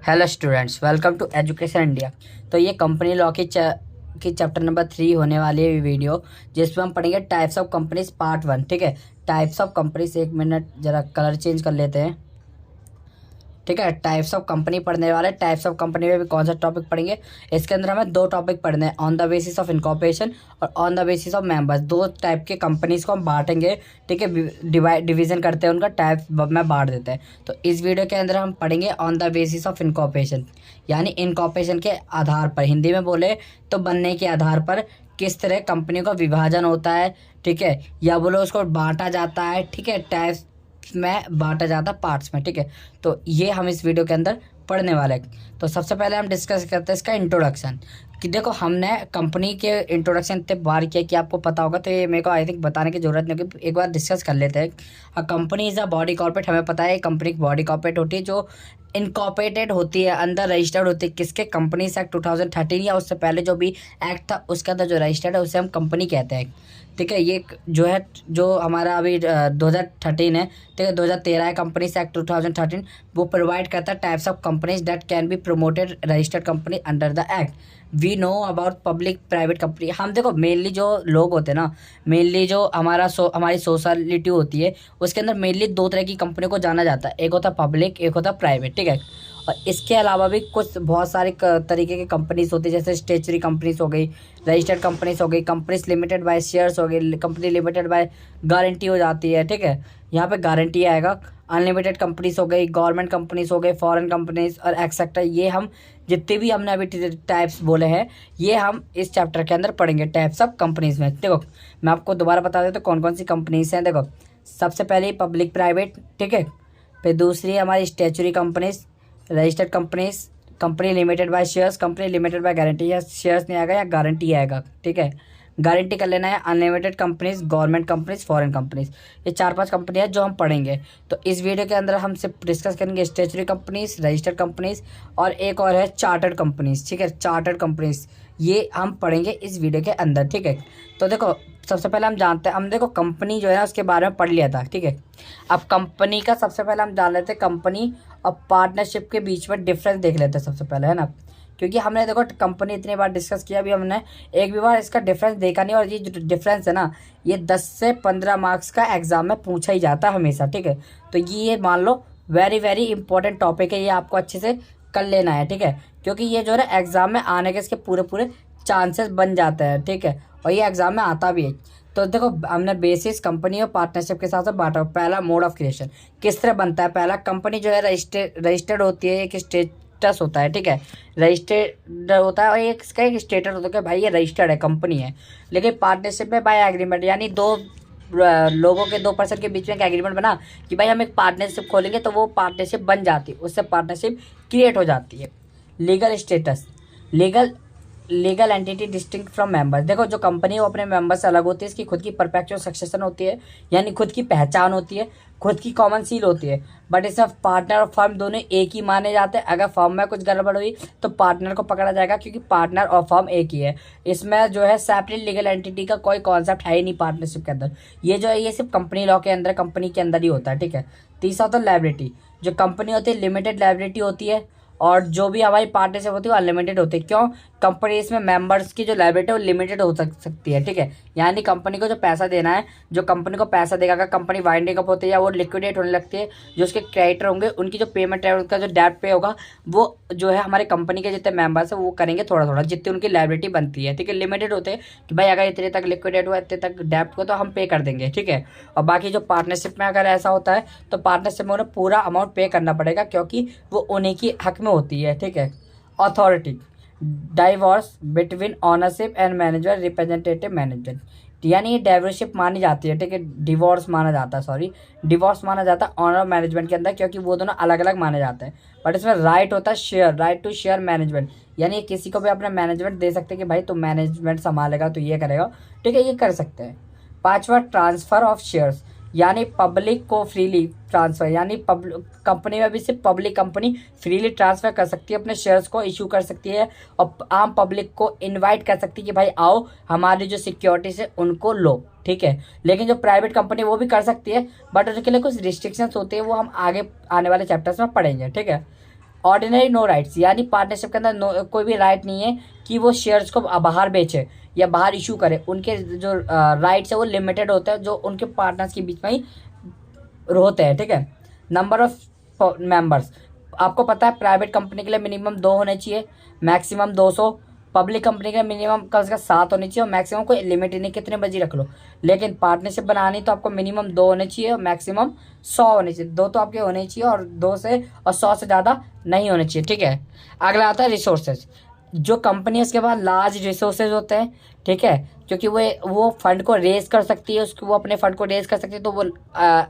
Hello students, welcome to education India. तो ये company law की चैप्टर नंबर 3 होने वाली है वीडियो, जिसमें हम पढ़ेंगे टाइप्स ऑफ कंपनीज पार्ट 1। ठीक है, टाइप्स ऑफ कंपनीज। एक मिनट जरा कलर चेंज कर लेते हैं। ठीक है, टाइप्स ऑफ कंपनी पढ़ने वाले। टाइप्स ऑफ कंपनी में भी कौन सा टॉपिक पढ़ेंगे? इसके अंदर हमें दो टॉपिक पढ़ने हैं, on the basis of incorporation और on the basis of members. दो टाइप के कंपनीज को हम बांटेंगे। ठीक है, डिवीजन करते हैं, उनका टाइप में बांट देते हैं। तो इस वीडियो के अंदर हम पढ़ेंगे on the basis of incorporation, यानी इनकॉर्पोरेशन के आधार पर, हिंदी में बोले तो बनने के आधार पर किस तरह कंपनी का विभाजन होता है। ठीक है, या बोलो उसको बांटा जाता है। ठीक है, टाइप्स में बांटा जाता है, पार्ट्स में। ठीक है, तो ये हम इस वीडियो के अंदर पढ़ने वाले हैं। तो सबसे पहले हम डिस्कस करते हैं इसका इंट्रोडक्शन। कि देखो, हमने कंपनी के इंट्रोडक्शन इतने बार किया कि आपको पता होगा, तो ये मेरे को आई थिंक बताने की जरूरत नहीं होगी। एक बार डिस्कस कर लेते हैं। Company is a body corporate. हमें पता है कंपनी की बॉडी कॉर्पोरेट होती है, जो इनकॉर्पोरेटेड होती है, अंदर रजिस्टर्ड होती है। किसके? कंपनीज एक्ट 2013 या उससे पहले जो भी एक्ट था उसके अंदर जो रजिस्टर्ड है उसे हम कंपनी कहते हैं। ठीक है, ये जो है, जो हमारा अभी 2013 है। ठीक है, 2013 है कंपनीज एक्ट 2013। वो प्रोवाइड करता है types of companies that can be promoted registered company under the act. We know about public private company. हम देखो, मेनली जो लोग होते हैं ना, मेनली जो हमारी सोशलिटी होती है, उसके अंदर मेनली दो तरह की कंपनी को जाना जाता है। एक होता है पब्लिक, एक होता है प्राइवेट। ठीक है, और इसके अलावा भी कुछ बहुत सारे तरीके की कंपनीज होती है, जैसे स्टेशनरी कंपनीज हो गई, रजिस्टर्ड कंपनीज हो गई, कंपनीज लिमिटेड बाय शेयर्स हो गई, कंपनी लिमिटेड बाय गारंटी हो जाती है। ठीक है, यहाँ पे गारंटी आएगा। अनलिमिटेड कंपनीज हो गई, गवर्नमेंट कंपनीज हो गई, फॉरेन कंपनीज और एक्सेट्रा। ये हम जितने भी हमने अभी टाइप्स बोले हैं, ये हम इस चैप्टर के अंदर पढ़ेंगे टाइप्स ऑफ कंपनीज में। देखो, मैं आपको दोबारा बता देता हूँ कौन कौन सी कंपनीज हैं। देखो, सबसे पहले पब्लिक प्राइवेट। ठीक है, फिर दूसरी हमारी statutory companies, registered companies, company limited by shares, company limited by guarantee. या शेयर्स नहीं आएगा या गारंटी आएगा। ठीक है, गारंटी कर लेना है। Unlimited companies, government companies, foreign companies. ये 4-5 कंपनी है जो हम पढ़ेंगे। तो इस वीडियो के अंदर हम सिर्फ डिस्कस करेंगे स्टेचुरी कंपनीज, रजिस्टर्ड कंपनीज और एक और है चार्टर्ड कंपनीज। ठीक है, चार्टर्ड कंपनीज ये हम पढ़ेंगे इस वीडियो के अंदर। ठीक है, तो देखो, सबसे पहले हम जानते हैं, हम देखो कंपनी जो है ना उसके बारे में पढ़ लिया था। ठीक है, अब कंपनी का सबसे पहले हम जान लेते हैं कंपनी और पार्टनरशिप के बीच में डिफरेंस देख लेते हैं सबसे पहले, है ना। क्योंकि हमने देखो कंपनी इतनी बार डिस्कस किया, अभी हमने एक भी बार इसका डिफरेंस देखा नहीं। और ये जो डिफरेंस है ना, ये 10 से 15 मार्क्स का एग्जाम में पूछा ही जाता है हमेशा। ठीक है, तो ये मान लो वेरी वेरी इंपॉर्टेंट टॉपिक है, ये आपको अच्छे से कर लेना है। ठीक है, क्योंकि ये जो है एग्जाम में आने के इसके पूरे पूरे चांसेस बन जाते हैं। ठीक है, और ये एग्जाम में आता भी है। तो देखो, हमने बेसिस कंपनी और पार्टनरशिप के साथ साथ बांटा। पहला मोड ऑफ क्रिएशन किस तरह बनता है? पहला, कंपनी जो है रजिस्टर्ड होती है, एक स्टेटस होता है। ठीक है, रजिस्टर्ड होता है और एक इसका एक स्टेटस होता है कि भाई ये रजिस्टर्ड है, कंपनी है। लेकिन पार्टनरशिप में बाय एग्रीमेंट, यानी दो लोगों के, 2 पर्सन के बीच में एक एग्रीमेंट बना कि भाई हम एक पार्टनरशिप खोलेंगे, तो वो पार्टनरशिप बन जाती है, उससे पार्टनरशिप क्रिएट हो जाती है। Legal status, legal entity distinct from members. देखो, जो कंपनी है वो अपने मेंबर से अलग होती है, इसकी खुद की परपेचुअल सक्सेशन होती है, यानी खुद की पहचान होती है, खुद की कॉमन सील होती है। बट इसमें पार्टनर और फर्म दोनों एक ही माने जाते हैं। अगर फर्म में कुछ गड़बड़ हुई तो पार्टनर को पकड़ा जाएगा, क्योंकि पार्टनर और फर्म एक ही है। इसमें जो है सेपरेट लीगल एंटिटी का कोई कॉन्सेप्ट है ही नहीं पार्टनरशिप के अंदर। ये जो है ये सिर्फ कंपनी लॉ के अंदर, कंपनी के अंदर ही होता है। ठीक है, तीसरा होता है लायबिलिटी। जो कंपनी होती है लिमिटेड लायबिलिटी होती है, और जो भी हमारी पार्टनरशिप होती है वो अनलिमिटेड होती है। क्यों? कंपनी इसमें मेंबर्स की जो लायबिलिटी है वो लिमिटेड हो सकती है। ठीक है, यानी कंपनी को जो पैसा देना है, जो कंपनी को पैसा देगा, अगर कंपनी वाइंडिंग अप होती है या वो लिक्विडेट होने लगती है, जो उसके क्रेडिटर होंगे उनकी जो पेमेंट है, उनका जो डेट पे होगा, वो जो है हमारे कंपनी के जितने मेंबर्स है वो करेंगे थोड़ा थोड़ा, जितनी उनकी लायबिलिटी बनती है। ठीक है, लिमिटेड होते हैं कि भाई अगर इतने तक लिक्विडेट हुआ, इतने तक डेट को तो हम पे कर देंगे। ठीक है, और बाकी जो पार्टनरशिप में अगर ऐसा होता है तो पार्टनरशिप में उन्हें पूरा अमाउंट पे करना पड़ेगा, क्योंकि वो उन्हीं की हक में होती है। ठीक है, authority, divorce between ownership and management, representative management, यानी ये डाइवरशिप मानी जाती है। ठीक है, डिवोर्स माना जाता है, सॉरी, डिवोर्स माना जाता है ऑनर मैनेजमेंट के अंदर, क्योंकि वो दोनों अलग अलग माने जाते हैं। बट इसमें राइट होता है share, right to share management, यानी किसी को भी अपना मैनेजमेंट दे सकते हैं कि भाई तुम मैनेजमेंट संभालेगा तो ये करेगा। ठीक है, ये कर सकते हैं। पांचवा, ट्रांसफर ऑफ शेयर्स, यानी पब्लिक को फ्रीली ट्रांसफर, यानी कंपनी में भी सिर्फ पब्लिक कंपनी फ्रीली ट्रांसफर कर सकती है, अपने शेयर्स को इशू कर सकती है और आम पब्लिक को इनवाइट कर सकती है कि भाई आओ हमारी जो सिक्योरिटीज है उनको लो। ठीक है, लेकिन जो प्राइवेट कंपनी वो भी कर सकती है, बट उनके लिए कुछ रिस्ट्रिक्शंस होते हैं, वो हम आगे आने वाले चैप्टर्स में पढ़ेंगे। ठीक है, ऑर्डिनरी नो राइट्स, यानी पार्टनरशिप के अंदर कोई भी राइट नहीं है कि वो शेयर्स को बाहर बेचे या बाहर इशू करे। उनके जो राइट्स है वो लिमिटेड होते हैं, जो उनके पार्टनर्स के बीच में ही होते हैं, ठीक है। नंबर ऑफ मेंबर्स, आपको पता है प्राइवेट कंपनी के लिए मिनिमम 2 होने चाहिए, मैक्सिमम 200। पब्लिक कंपनी के मिनिमम कम से कम 7 होनी चाहिए और मैक्सिमम कोई लिमिट ही नहीं, कितने बजे रख लो। लेकिन पार्टनरशिप बनानी तो आपको मिनिमम 2 होने चाहिए और मैक्सिमम 100 होने चाहिए। 2 तो आपके होने चाहिए और 2 से और 100 से ज़्यादा नहीं होने चाहिए, ठीक है। अगला आता है रिसोर्सेज। जो कंपनी है उसके पास लार्ज रिसोर्सेज होते हैं, ठीक है, क्योंकि वो फंड को रेज कर सकती है, उसको वो अपने फंड को रेज कर सकती है, तो वो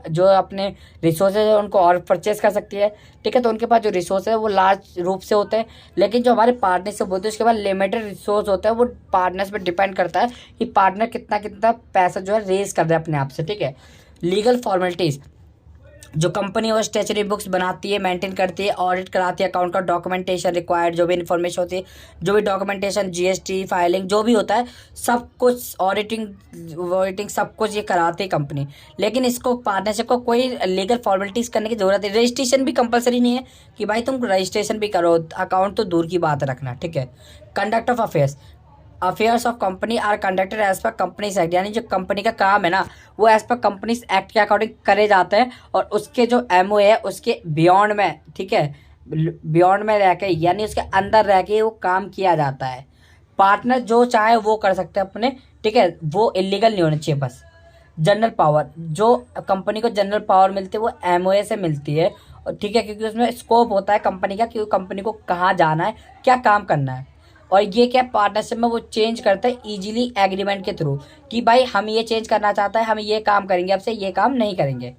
जो अपने रिसोर्सेज है उनको और परचेज कर सकती है, ठीक है। तो उनके पास जो रिसोर्स है वो लार्ज रूप से होते हैं। लेकिन जो हमारे पार्टनरशिप होते हैं उसके पास लिमिटेड रिसोर्स होता है, वो पार्टनर्स पर डिपेंड करता है कि पार्टनर कितना कितना पैसा जो है रेज कर रहा है अपने आप से, ठीक है। लीगल फॉर्मेलिटीज़, जो कंपनी वो स्टेशनरी बुक्स बनाती है, मेंटेन करती है, ऑडिट कराती है, अकाउंट का डॉक्यूमेंटेशन रिक्वायर्ड, जो भी इन्फॉर्मेशन होती है, जो भी डॉक्यूमेंटेशन, जीएसटी फाइलिंग जो भी होता है, सब कुछ ऑडिटिंग सब कुछ ये कराती है कंपनी। लेकिन इसको पार्टनरशिप को कोई लीगल फॉर्मेलिटीज़ करने की ज़रूरत है। रजिस्ट्रेशन भी कंपलसरी नहीं है कि भाई तुम रजिस्ट्रेशन भी करो, अकाउंट तो दूर की बात रखना, ठीक है। Conduct of affairs of company are conducted as per companies act, यानी जो कंपनी का काम है ना वो एज पर कंपनीज एक्ट के अकॉर्डिंग करे जाते हैं और उसके जो एमओए है उसके बियॉन्ड में, ठीक है, बियॉन्ड में रह के यानी उसके अंदर रह के वो काम किया जाता है। पार्टनर जो चाहे वो कर सकते हैं अपने, ठीक है, वो इलीगल नहीं होना चाहिए बस। जनरल पावर, जो कंपनी को जनरल पावर मिलती है वो एमओए से मिलती है, और ठीक है, क्योंकि उसमें स्कोप होता है कंपनी का कि कंपनी को कहाँ जाना है, क्या काम करना है। और ये क्या पार्टनरशिप में वो चेंज करता है इजीली एग्रीमेंट के थ्रू कि भाई हम ये चेंज करना चाहता है, हम ये काम करेंगे, अब से ये काम नहीं करेंगे।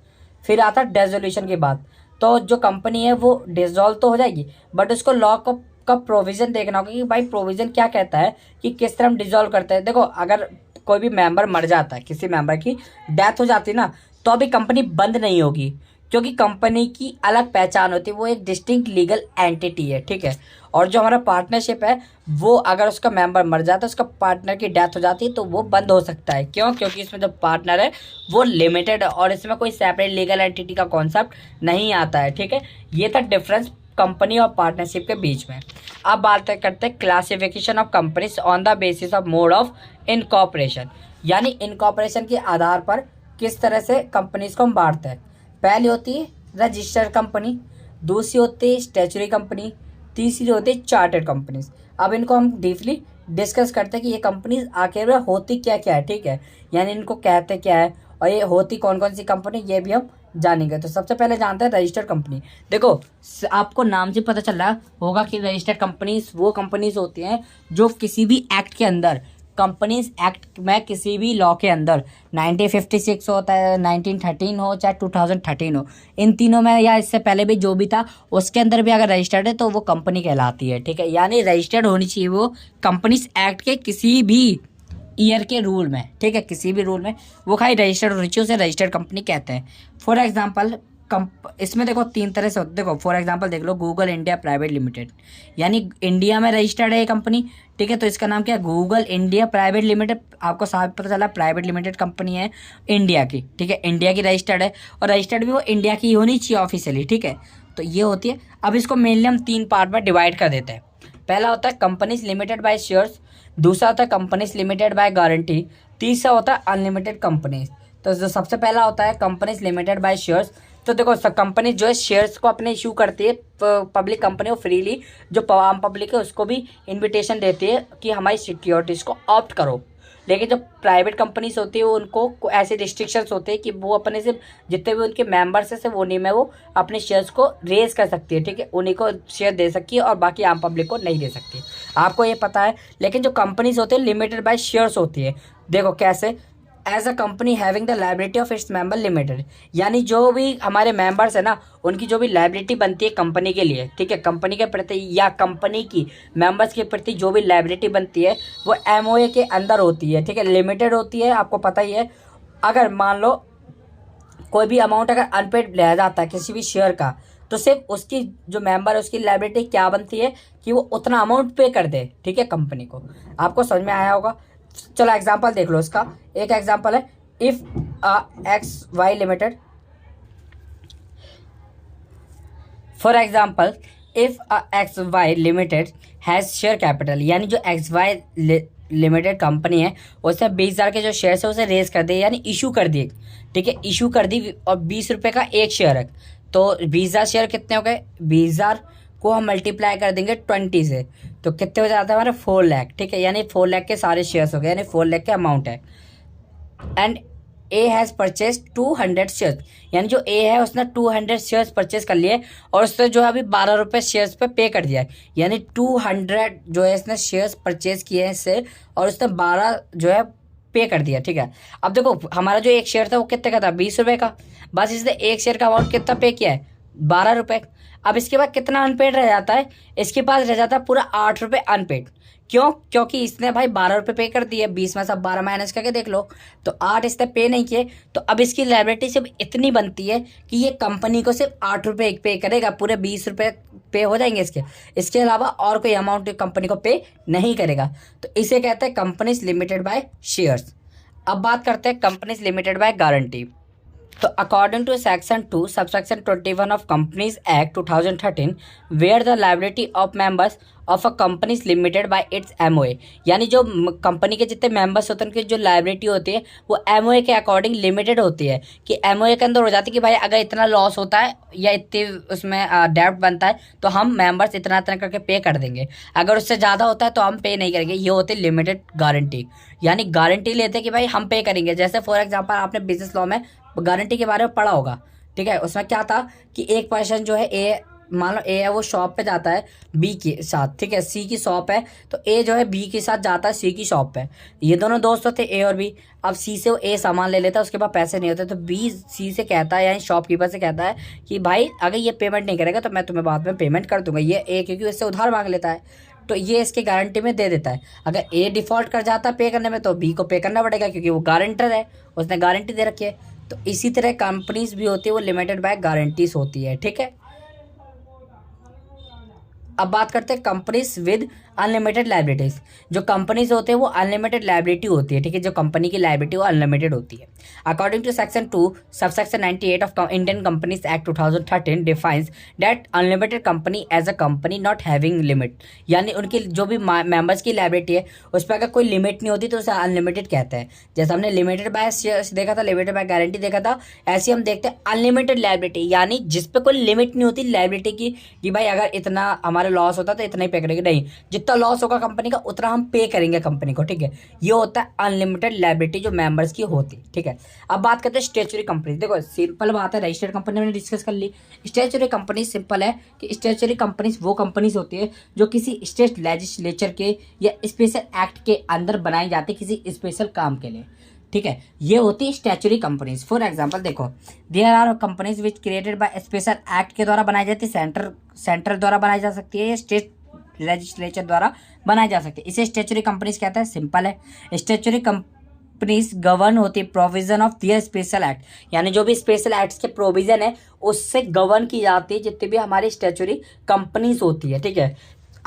फिर आता है डिसोल्यूशन की बात, तो जो कंपनी है वो डिसॉल्व तो हो जाएगी, बट उसको लॉ का प्रोविज़न देखना होगा कि भाई प्रोविज़न क्या कहता है कि किस तरह हम डिसॉल्व करते हैं। देखो, अगर कोई भी मेंबर मर जाता है, किसी मेंबर की डेथ हो जाती है ना, तो अभी कंपनी बंद नहीं होगी, क्योंकि कंपनी की अलग पहचान होती है, वो एक डिस्टिंक्ट लीगल एंटिटी है, ठीक है। और जो हमारा पार्टनरशिप है वो अगर उसका मेंबर मर जाता है, उसका पार्टनर की डेथ हो जाती है, तो वो बंद हो सकता है। क्यों? क्योंकि इसमें जो पार्टनर है वो लिमिटेड है और इसमें कोई सेपरेट लीगल एंटिटी का कॉन्सेप्ट नहीं आता है, ठीक है। ये था डिफरेंस कंपनी और पार्टनरशिप के बीच में। अब बात करते हैं classification of companies on the basis of mode of incorporation, यानी इनकॉर्पोरेशन के आधार पर किस तरह से कंपनीज को हम बांटते हैं। पहली होती है रजिस्टर्ड कंपनी, दूसरी होती है स्टैच्यूटरी कंपनी, तीसरी होती है चार्टर्ड कंपनीज। अब इनको हम डीपली डिस्कस करते हैं कि ये कंपनीज आखिर में होती क्या क्या है, ठीक है, यानी इनको कहते क्या है और ये होती कौन कौन सी कंपनी, ये भी हम जानेंगे। तो सबसे पहले जानते हैं रजिस्टर्ड कंपनी। देखो, आपको नाम से पता चल रहा होगा कि रजिस्टर्ड कंपनीज वो कंपनीज होती हैं जो किसी भी एक्ट के अंदर, कंपनीज एक्ट में किसी भी लॉ के अंदर 1956 होता है, 1913 हो चाहे 2013 हो, इन तीनों में या इससे पहले भी जो भी था उसके अंदर भी अगर रजिस्टर्ड है तो वो कंपनी कहलाती है, ठीक है। यानी रजिस्टर्ड होनी चाहिए वो कंपनीज एक्ट के किसी भी ईयर के रूल में, ठीक है, किसी भी रूल में वो खाली रजिस्टर्ड होनी चाहिए, उसे रजिस्टर्ड कंपनी कहते हैं। फॉर एग्जाम्पल इसमें देखो 3 तरह से होते, देखो फॉर एग्जांपल देख लो, गूगल इंडिया प्राइवेट लिमिटेड, यानी इंडिया में रजिस्टर्ड है ये कंपनी, ठीक है, तो इसका नाम क्या है, गूगल इंडिया प्राइवेट लिमिटेड। आपको साफ पता चला प्राइवेट लिमिटेड कंपनी है इंडिया की, ठीक है, इंडिया की रजिस्टर्ड है और रजिस्टर्ड भी वो इंडिया की होनी चाहिए ऑफिशियली, ठीक है। तो ये होती है। अब इसको मेनली हम 3 पार्ट में डिवाइड कर देते हैं। पहला होता है कंपनीज लिमिटेड बाय शेयर्स, दूसरा होता है कंपनीज लिमिटेड बाय गारंटी, तीसरा होता है अनलिमिटेड कंपनीज। तो जो सबसे पहला होता है कंपनीज लिमिटेड बाय शेयर्स, तो देखो सब कंपनी जो है शेयर्स को अपने इशू करती है, पब्लिक कंपनी को फ्रीली, जो आम पब्लिक है उसको भी इनविटेशन देती है कि हमारी सिक्योरिटीज़ को ऑप्ट करो। लेकिन जो प्राइवेट कंपनीज होती है उनको ऐसे रिस्ट्रिक्शंस होते हैं कि वो अपने से जितने भी उनके मेंबर्स हैं सिर्फ उन्हीं में वो अपने शेयर्स को रेज कर सकती है, ठीक है, उन्हीं को शेयर दे सकती है और बाकी आम पब्लिक को नहीं दे सकती, आपको ये पता है। लेकिन जो कंपनीज होती है लिमिटेड बाय शेयर्स होती है। देखो कैसे, as a company having the liability of its member limited, यानी जो भी हमारे मेंबर्स है ना उनकी जो भी लाइबिलिटी बनती है कंपनी के लिए, ठीक है, कंपनी के प्रति या कंपनी की मेंबर्स के प्रति जो भी लाइबिलिटी बनती है वो एमओए के अंदर होती है, ठीक है, लिमिटेड होती है, आपको पता ही है। अगर मान लो कोई भी अमाउंट अगर अनपेड रह जाता है किसी भी शेयर का, तो सिर्फ उसकी जो मेंबर है उसकी लाइबिलिटी क्या बनती है कि वो उतना अमाउंट पे कर दे, ठीक है, कंपनी को। आपको समझ में आया होगा। चलो एग्जांपल देख लो इसका। एक एग्जांपल है, if X Y limited, for example if X Y limited has share capital, यानी जो एक्स वाई लिमिटेड कंपनी है उसने 20,000 के जो शेयर है उसे रेज कर दिए, यानी इशू कर दिए, ठीक है, इशू कर दी, और 20 रुपये का एक शेयर है, तो 20,000 शेयर कितने हो गए, 20,000 को हम मल्टीप्लाई कर देंगे 20 से, तो कितने हो जाता है हमारे 4 लाख, ठीक है, यानी 4 लाख के सारे शेयर्स हो गए, यानी 4 लाख का अमाउंट है। And A has purchase 200 shares, यानी जो ए है उसने 200 शेयर्स परचेज कर लिए और उसने जो है अभी 12 रुपये शेयर्स पे पे कर दिया है, यानी 200 जो है इसने शेयर्स परचेज किए हैं इससे और उसने 12 जो है पे कर दिया, ठीक है। अब देखो हमारा जो एक शेयर था वो कितने का था, 20 रुपये का, बस इसने एक शेयर का अमाउंट कितना पे किया है, 12 रुपये। अब इसके बाद कितना अनपेड रह जाता है, इसके पास रह जाता है पूरा 8 रुपये अनपेड। क्यों? क्योंकि इसने भाई 12 रुपये पे कर दिए, 20 में सब 12 माइनस करके देख लो, तो 8 इसने पे नहीं किए, तो अब इसकी लायबिलिटी सिर्फ इतनी बनती है कि ये कंपनी को सिर्फ 8 रुपये पे करेगा, पूरे 20 रुपये पे हो जाएंगे इसके अलावा और कोई अमाउंट कंपनी को पे नहीं करेगा, तो इसे कहते हैं कंपनीज लिमिटेड बाय शेयर्स। अब बात करते हैं कंपनीज लिमिटेड बाय गारंटी। तो according to section 2 subsection 21 of companies act 2013 where the liability of members of a companies limited by its MOA, यानी जो कंपनी के जितने मेंबर्स होते हैं उनकी जो लायबिलिटी होती है वो एमओए के अकॉर्डिंग लिमिटेड होती है, कि एमओए के अंदर हो जाती है कि भाई अगर इतना लॉस होता है या इतनी उसमें डेब्ट बनता है तो हम मेंबर्स इतना इतना करके पे कर देंगे, अगर उससे ज़्यादा होता है तो हम पे नहीं करेंगे। ये होती है लिमिटेड गारंटी, यानी गारंटी लेते हैं कि भाई हम पे करेंगे। जैसे फॉर एग्जाम्पल आपने बिजनेस लॉ में गारंटी के बारे में पढ़ा होगा, ठीक है, उसमें क्या था कि एक पर्सन जो है ए, मान लो ए है, वो शॉप पे जाता है बी के साथ, ठीक है, सी की शॉप है, तो ए जो है बी के साथ जाता है सी की शॉप पे, ये दोनों दोस्त होते ए और बी। अब सी से वो ए सामान ले लेता है, उसके पास पैसे नहीं होते, तो बी सी से कहता है, यानी शॉपकीपर से कहता है कि भाई अगर ये पेमेंट नहीं करेगा तो मैं तुम्हें बाद में पेमेंट कर दूंगा। ये ए क्योंकि उससे उधार मांग लेता है, तो ये इसकी गारंटी में दे देता है। अगर ए डिफॉल्ट कर जाता है पे करने में तो बी को पे करना पड़ेगा, क्योंकि वो गारंटर है, उसने गारंटी दे रखी है। तो इसी तरह कंपनीज भी होती है वो लिमिटेड बाय गारंटीज होती है, ठीक है। अब बात करते हैं कंपनीज विद अनलिमिटेड लाइबिलिटीज। जो कंपनीज होते हैं वो अनलिमिटेड लाइबिलिटी होती है, ठीक है, जो कंपनी की लाइबिलिटी वो अनलिमिटेड होती है। According to section 2 subsection 98 of Indian companies act 2013 defines that unlimited company as a company not having limit, यानी उनकी जो भी मेंबर्स की लाइबिलिटी है उस पर अगर कोई लिमिट नहीं होती तो उसे अनलिमिटेड कहते हैं। जैसे हमने लिमिटेड बाय देखा था, लिमिटेड बाय गारंटी देखा था, ऐसे हम देखते हैं अनलिमिटेड लाइबिलिटी, यानी जिस पे कोई लिमिट नहीं होती लाइबिलिटी की, कि भाई अगर इतना हमारा लॉस होता तो इतना ही पे करेंगे, नहीं, जितना लॉस होगा कंपनी का उतना हम पे करेंगे कंपनी को, ठीक है। ये होता है अनलिमिटेड लायबिलिटी जो मेंबर्स की होती, ठीक है। अब बात करते हैं स्टैट्यूटरी कंपनी। देखो सिंपल बात है, रजिस्टर्ड कंपनी मैंने डिस्कस कर ली। स्टैट्यूटरी कंपनी सिंपल है कि स्टैट्यूटरी कंपनीज वो कंपनीज होती है जो किसी स्टेट लेजिस्लेचर के या स्पेशल एक्ट के अंदर बनाई जाती है किसी स्पेशल काम के लिए, ठीक है। ये होती है स्टैट्यूटरी कंपनीज। फॉर एग्जांपल देखो, there are companies which created by special act के द्वारा बनाई जाती है, सेंटर द्वारा बनाई जा सकती है, स्टेट लेजिस्लेचर द्वारा बनाई जा सकती है, इसे स्टैट्यूटरी कंपनीज कहते हैं। सिंपल है, स्टैट्यूटरी कंपनीज गवर्न होती है provision of their special act, यानी जो भी स्पेशल एक्ट्स के प्रोविजन है उससे गवर्न की जाती है जितनी भी हमारी स्टैट्यूटरी कंपनीज होती है, ठीक है।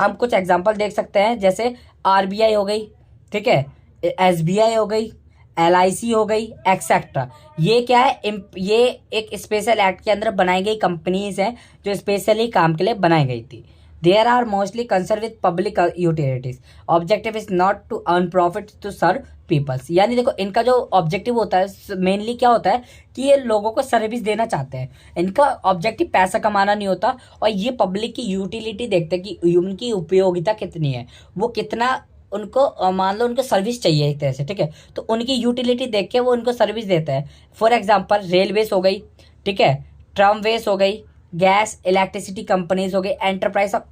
हम कुछ एग्जांपल देख सकते हैं, जैसे आरबीआई हो गई, ठीक है, एसबीआई हो गई, एलआईसी हो गई, एक्सेट्रा। ये क्या है, ये एक स्पेशल एक्ट के अंदर बनाई गई कंपनीज हैं जो स्पेशली काम के लिए बनाई गई थी। There are mostly concern with public utilities, objective is not to earn profit to serve peoples, यानी देखो इनका जो ऑब्जेक्टिव होता है मेनली क्या होता है कि ये लोगों को सर्विस देना चाहते हैं, इनका ऑब्जेक्टिव पैसा कमाना नहीं होता, और ये पब्लिक की यूटिलिटी देखते हैं कि उनकी उपयोगिता कितनी है, वो कितना उनको मान लो उनको सर्विस चाहिए एक तरह से, ठीक है, तो उनकी यूटिलिटी देख के वो उनको सर्विस देता है। फॉर एग्जांपल रेलवेज हो गई, ठीक है, ट्रामवेज हो गई, गैस इलेक्ट्रिसिटी कंपनीज हो गई, एंटरप्राइज ऑफ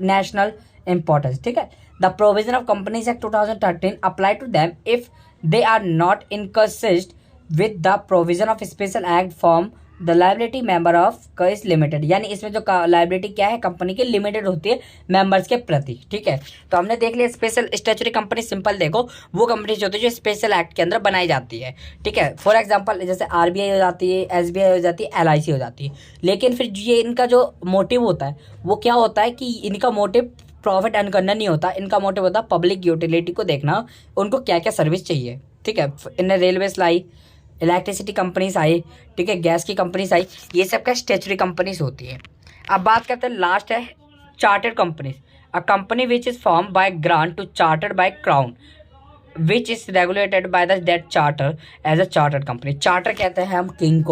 नेशनल इंपॉर्टेंस, ठीक है। The provision of companies act 2013 apply to them if they are not inconsistent with the provision of special act form the liability member of case limited, यानी इसमें जो liability क्या है company की limited होती है मेंबर्स के प्रति, ठीक है। तो हमने देख लिया स्पेशल स्टैट्यूटरी कंपनी। सिंपल देखो वो कंपनी जो होती है जो स्पेशल एक्ट के अंदर बनाई जाती है, ठीक है। फॉर एग्जांपल जैसे आरबीआई हो जाती है, एसबीआई हो जाती है, एलआईसी हो जाती है। लेकिन फिर ये इनका जो मोटिव होता है वो क्या होता है कि इनका मोटिव प्रॉफिट अर्न करना नहीं होता, इनका मोटिव होता है पब्लिक यूटिलिटी को देखना, उनको क्या क्या सर्विस चाहिए, ठीक है। इनने रेलवेज लाई, इलेक्ट्रिसिटी कंपनीज आई, ठीक है, गैस की कंपनीज आई, ये सब क्या स्टैट्यूटरी कंपनीज होती है। अब बात करते हैं लास्ट है chartered companies, a company which is form by grant to chartered by crown which is regulated by the that charter as a chartered company. Charter कहते हैं हम किंग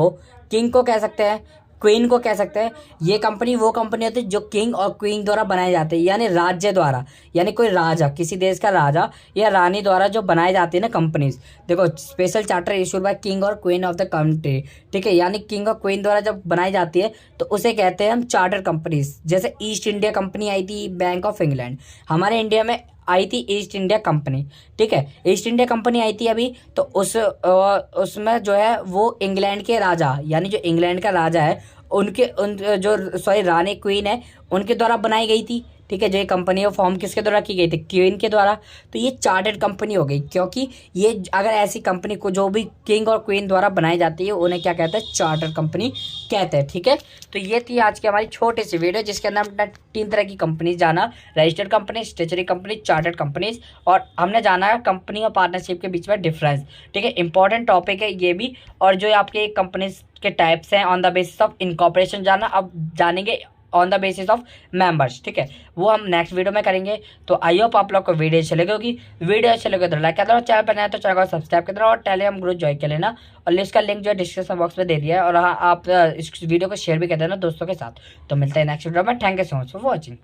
को कह सकते हैं, क्वीन को कह सकते हैं। ये कंपनी वो कंपनी होती है जो किंग और क्वीन द्वारा बनाई जाती है, यानी राज्य द्वारा, यानी कोई राजा, किसी देश का राजा या रानी द्वारा जो बनाई जाती है ना कंपनीज। देखो, special charter issued by king और क्वीन ऑफ द कंट्री, ठीक है, यानी किंग और क्वीन द्वारा जब बनाई जाती है तो उसे कहते हैं हम चार्टर कंपनीज। जैसे ईस्ट इंडिया कंपनी आई थी, बैंक ऑफ इंग्लैंड, हमारे इंडिया में आई थी ईस्ट इंडिया कंपनी, ठीक है। ईस्ट इंडिया कंपनी आई थी अभी, तो उसमें जो है वो इंग्लैंड के राजा, यानी जो इंग्लैंड का राजा है उन जो सॉरी रानी क्वीन है उनके द्वारा बनाई गई थी, ठीक है। जो ये कंपनी है फॉर्म किसके द्वारा की गई थी? क्वीन के द्वारा। तो ये चार्टर्ड कंपनी हो गई, क्योंकि ये अगर ऐसी कंपनी को जो भी किंग और क्वीन द्वारा बनाई जाती है उन्हें क्या कहते हैं? चार्टर्ड कंपनी कहते हैं, ठीक है। तो ये थी आज की हमारी छोटी सी वीडियो जिसके अंदर हमने 3 तरह की कंपनीज जाना, registered company, statutory company, chartered companies, और हमने जाना कंपनी और पार्टनरशिप के बीच में डिफरेंस, ठीक है। इंपॉर्टेंट टॉपिक है ये भी। और जो आपके कंपनीज के टाइप्स हैं on the basis of incorporation जाना, अब जानेंगे on the basis of members, ठीक है, वो हम नेक्स्ट वीडियो में करेंगे। तो आई होप आप लोग को वीडियो अच्छी लगी होगी। वीडियो अच्छी लगे तो लाइक कर दो, चैनल पर नया तो चैनल को सब्सक्राइब कर दो और टेलीग्राम ग्रुप ज्वाइन कर लेना, और लिस्ट का लिंक जो है डिस्क्रिप्शन बॉक्स में दे दिया है। और हाँ, आप इस वीडियो को शेयर भी कर देना दोस्तों के साथ। तो मिलते हैं नेक्स्ट वीडियो में। Thank you so much for watching.